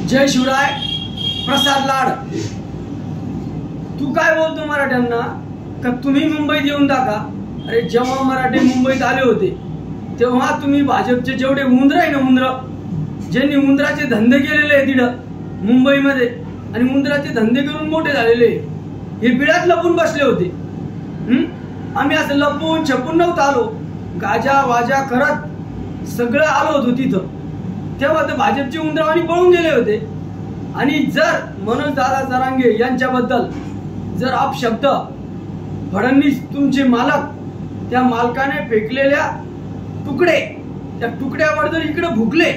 जय शिवराय. प्रसाद लाड, तू काय बोलतो मराठ्यांना का तुम्ही मुंबईत येऊन टाका? अरे जेव्हा मराठे मुंबईत आले होते तेव्हा तुम्ही भाजपचे जेवढे उंदर आहे ना, उंदर ज्यांनी उंदराचे धंदे केलेले आहे तिथं मुंबईमध्ये आणि उंदराचे धंदे करून मोठे झालेले हे बिळात लपून बसले होते. आम्ही असं लपून छपून नव्हतं आलो, गाजा वाजा करत सगळं आलो होतो तिथं. तेव्हा ते भाजपचे उंदरावानी पळून गेले होते. आणि जर मनोज दादा जरांगे यांच्याबद्दल जर अपशब्द फडणवीस तुमचे मालक त्या मालकाने फेकलेल्या तुकडे त्या तुकड्यावर जर इकडे भुकले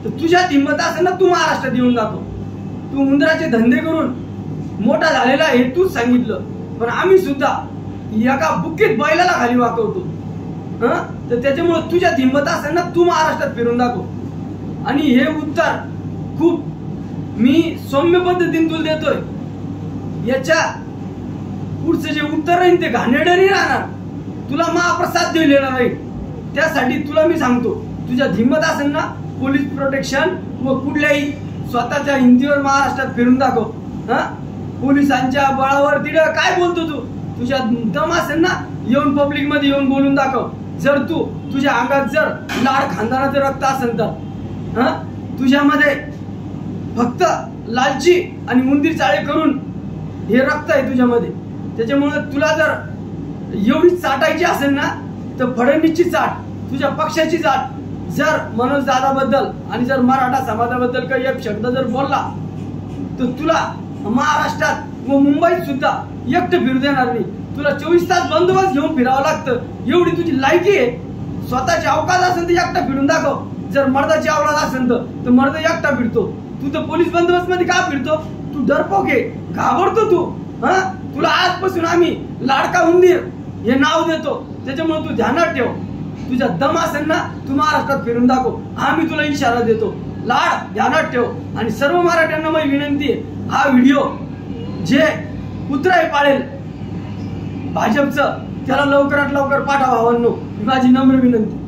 तर तुझ्यात हिंमत असेल ना तू महाराष्ट्रात येऊन दाखव. तू उंदराचे धंदे करून मोठा झालेला हे तूच सांगितलं, पण आम्ही सुद्धा एका बुक्कीत बैलाला खाली वाकवतो. तर त्याच्यामुळे तुझ्यात हिंमत असेल ना तू महाराष्ट्रात फिरून दाखव. आणि हे उत्तर खूप मी सौम्य पद्धतीने तुला देतोय. याच्या पुढचं जे उत्तर राहील ते घाणेरडे राहणार, तुला महाप्रसाद दिलेला नाही. त्यासाठी तुला मी सांगतो, तुझ्या हिंमत असेल ना पोलीस प्रोटेक्शन व कुठल्याही स्वतःच्या हिंदीवर महाराष्ट्रात फिरून दाखव. पोलिसांच्या बळावर तिथं काय बोलतो तू? तुझ्या दम असेल ना येऊन पब्लिक मध्ये येऊन बोलून दाखव. जर तुझ्या अंगात जर लाड खानदानाचं रक्त असेल तर तुझ्यामध्ये फक्त लालची आणि उंदीर चाळे करून हे रक्त आहे तुझ्यामध्ये. त्याच्यामुळे तुला जर एवढी चाटायची असेल ना तर फडणवीसची चाट, तुझ्या पक्षाची चाट. जर मनोज दादाबद्दल आणि जर मराठा समाजाबद्दल काही एक शब्द जर बोलला तर तुला महाराष्ट्रात व मुंबईत सुद्धा एकटं फिरू देणार नाही. तुला 24 तास बंदोबस्त घेऊन फिरावं लागतं, एवढी तुझी लायकी आहे. स्वतःची अवकाश असेल तर एकटा फिरून दाखव. जर मर्दाची अवलाद असेल तर मर्द एकटा फिरतो. तू तर पोलीस बंदोबस्त मध्ये का फिरतो? तू डरपोक आहे, घाबरतो तू. तुला आजपासून आम्ही लाडका उंदीर हे नाव देतो. त्याच्यामुळे तू ध्यानात ठेव, तुझा दम असेल ना तू महाराष्ट्रात फिरून दाखव. आम्ही तुला इशारा देतो, लाड ध्यानात ठेव. आणि सर्व मराठ्यांना माझी विनंती आहे, हा व्हिडिओ जे कुत्रा पाळेल भाजपचं त्याला लवकरात लवकर पाठवा. माझी नम्र विनंती.